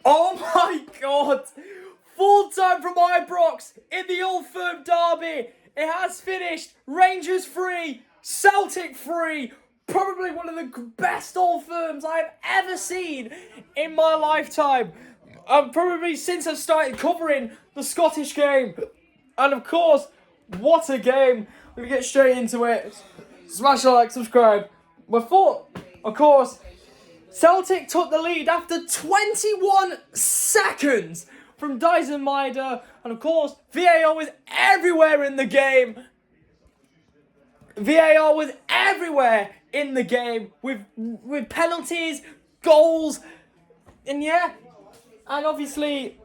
Oh my God! Full time from Ibrox in the Old Firm derby. It has finished. Rangers 3, Celtic 3. Probably one of the best Old Firms I've ever seen in my lifetime. Probably since I've started covering the Scottish game. And of course, what a game. We're going to get straight into it. Smash a like, subscribe. Before, of course, Celtic took the lead after 21 seconds from Dyson Maida. And of course, VAR was everywhere in the game. VAR was everywhere in the game with penalties, goals, and yeah. And obviously,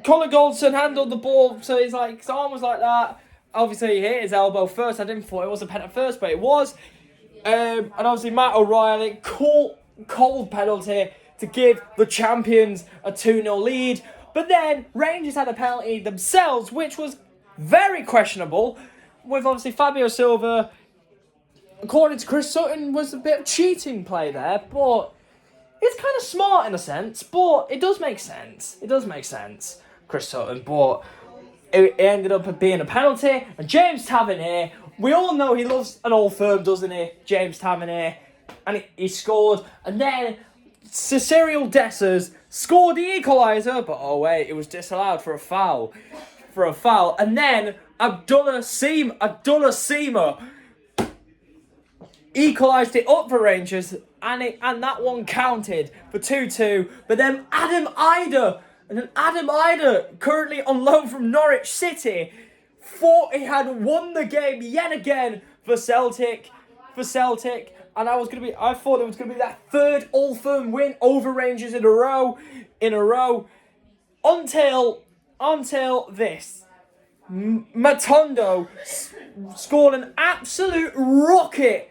Colin Goldson handled the ball, so his arm was like that. Obviously, he hit his elbow first. I didn't thought it was a pen at first, but it was. And obviously, Matt O'Reilly, cold penalty to give the champions a 2-0 lead. But then, Rangers had a penalty themselves, which was very questionable, with obviously Fabio Silva. According to Chris Sutton, was a bit of cheating play there, but it's kind of smart in a sense, but it does make sense. It does make sense, Chris Sutton, but it ended up being a penalty. And James Tavernier, we all know he loves an Old Firm, doesn't he? James Tavernier, and he scored. And then Cyril Dessers scored the equaliser, but oh wait, it was disallowed for a foul. And then Abdullah Seema equalised it up for Rangers, and that one counted for 2-2. But then Adam Ida, currently on loan from Norwich City, thought he had won the game yet again for Celtic. And I thought it was gonna be that third Old Firm win over Rangers in a row. Until this. Matondo scored an absolute rocket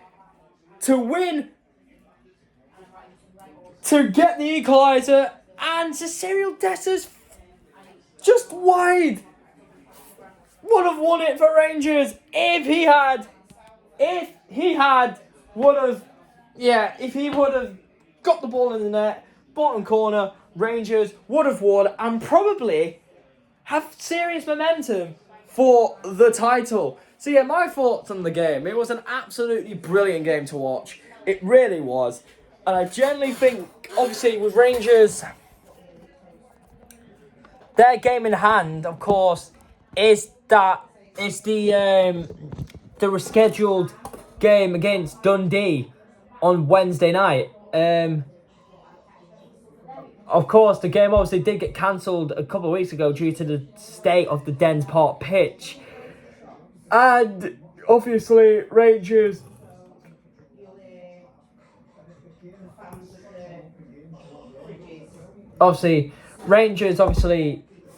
to win, to get the equaliser, and Cyril Dessers just wide would have won it for Rangers if he would have got the ball in the net, bottom corner. Rangers would have won and probably have serious momentum for the title. So yeah, my thoughts on the game. It was an absolutely brilliant game to watch. It really was. And I generally think, obviously, with Rangers, their game in hand, of course, is the rescheduled game against Dundee on Wednesday night. Of course, the game obviously did get cancelled a couple of weeks ago due to the state of the Dens Park pitch. And obviously, Rangers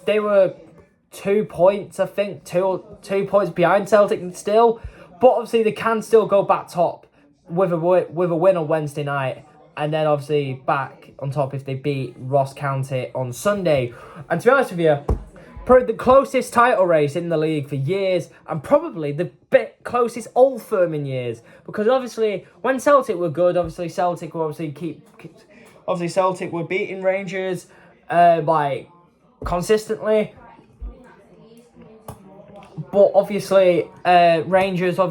they were 2 points, I think, two points behind Celtic still. But obviously, they can still go back top with a win on Wednesday night. And then obviously back on top if they beat Ross County on Sunday. And to be honest with you, probably the closest title race in the league for years, and probably the closest Old Firm in years. Because obviously, when Celtic were good, Celtic were Celtic were beating Rangers consistently. But obviously, Rangers had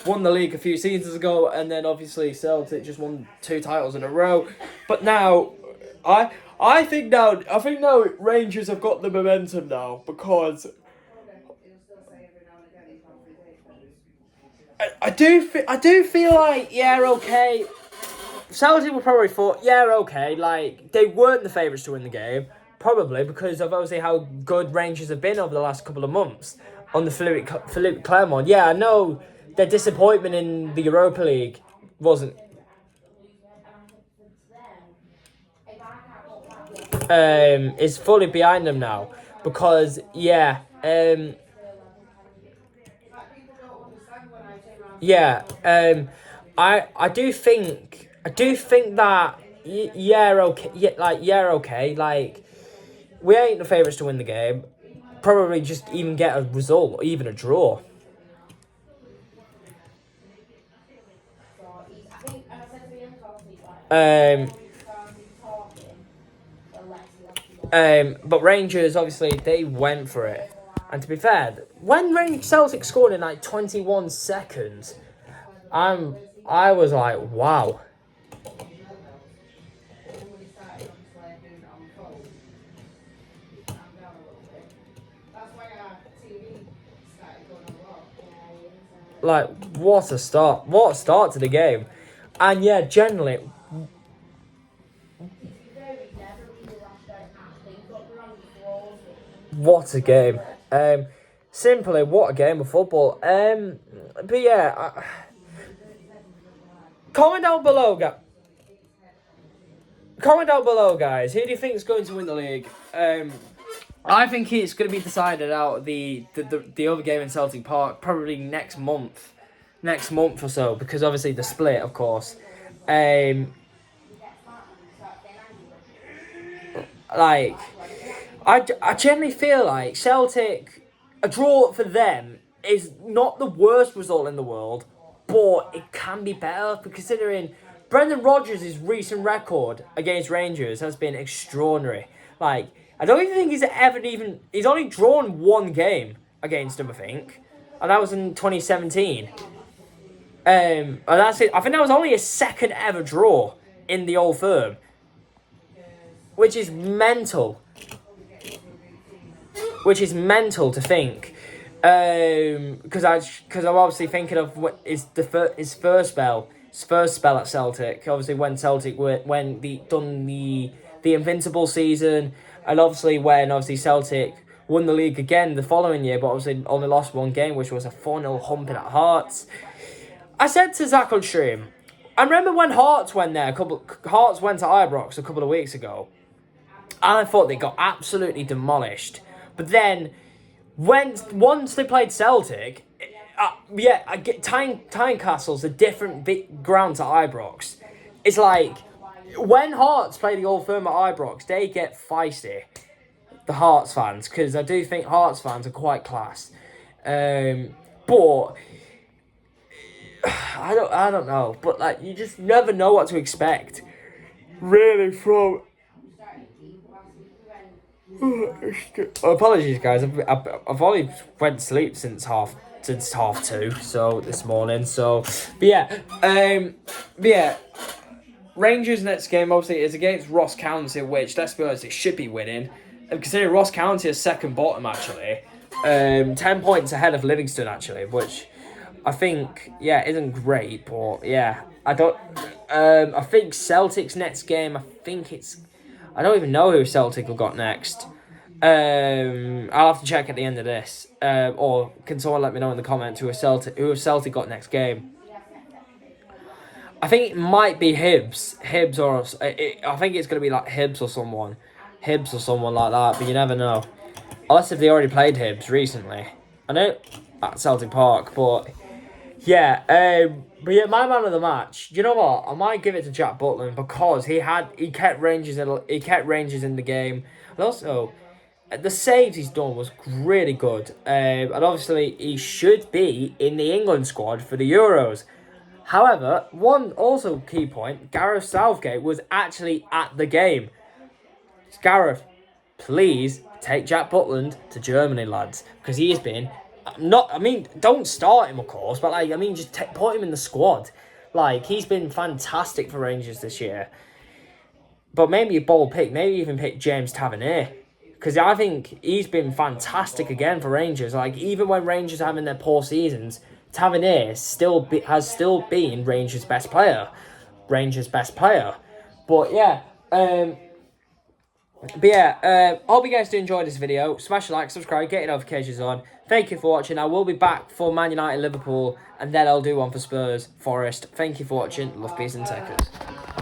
won the league a few seasons ago, and then obviously Celtic just won 2 titles in a row. But now, I think now Rangers have got the momentum now, because I do feel like, yeah, okay, Celtic were probably thought, yeah, okay, like they weren't the favourites to win the game, probably because of obviously how good Rangers have been over the last couple of months on the Philippe Clermont. Yeah, I know their disappointment in the Europa League is fully behind them now, because I do think that okay, like we ain't the favourites to win the game. Probably just even get a result or even a draw. But Rangers, obviously, they went for it. And to be fair, when Celtic scored in like 21 seconds, I was like, wow. Like, what a start. What a start to the game. And yeah, generally, what a game. Simply, what a game of football. But yeah, comment down below, guys. Who do you think is going to win the league? I think it's going to be decided out the other game in Celtic Park probably next month or so, because obviously the split, of course. Like, I generally feel like Celtic, a draw for them is not the worst result in the world, but it can be better, considering Brendan Rodgers' recent record against Rangers has been extraordinary. Like, I don't even think he's only drawn one game against them, I think. And that was in 2017. And that's it. I think that was only his second ever draw in the Old Firm. Which is mental. Which is mental to think. Because I'm obviously thinking of his first spell at Celtic. Obviously when Celtic done the Invincible season. And obviously when Celtic won the league again the following year, but obviously only lost one game, which was a 4-0 humping at Hearts. I said to Zach on stream, I remember when Hearts went there, Hearts went to Ibrox a couple of weeks ago, and I thought they got absolutely demolished. But then, once they played Celtic, Tynecastle's a different big ground to Ibrox. It's like, when Hearts play the Old Firm at Ibrox, they get feisty, the Hearts fans, because I do think Hearts fans are quite class. But I don't know, but like, you just never know what to expect, really, from. Apologies, guys. I've only went to sleep since half 2, so this morning. So, but yeah. Rangers' next game obviously is against Ross County, which, let's be honest, it should be winning. And considering Ross County is second bottom actually, 10 points ahead of Livingston actually, which I think isn't great, but yeah, I think Celtic's next game, I don't even know who Celtic have got next. I'll have to check at the end of this. Or can someone let me know in the comments who have Celtic got next game? I think it might be Hibs. I think it's going to be like Hibs or someone like that, but you never know. Unless if they already played Hibs recently. I know at Celtic Park, but yeah, my man of the match. You know what? I might give it to Jack Butland because he kept Rangers in the game, and also the saves he's done was really good. And obviously he should be in the England squad for the Euros. However, one also key point: Gareth Southgate was actually at the game. Gareth, please take Jack Butland to Germany, lads, because he has been. Don't start him, of course, but just put him in the squad. Like, he's been fantastic for Rangers this year. But maybe a bold pick, maybe even pick James Tavernier, because I think he's been fantastic again for Rangers. Like, even when Rangers are having their poor seasons, Tavernier has still been Rangers' best player. But yeah, hope you guys do enjoy this video. Smash a like, subscribe, get your notifications on. Thank you for watching. I will be back for Man United, Liverpool, and then I'll do one for Spurs, Forest. Thank you for watching. Love, peace, and takers.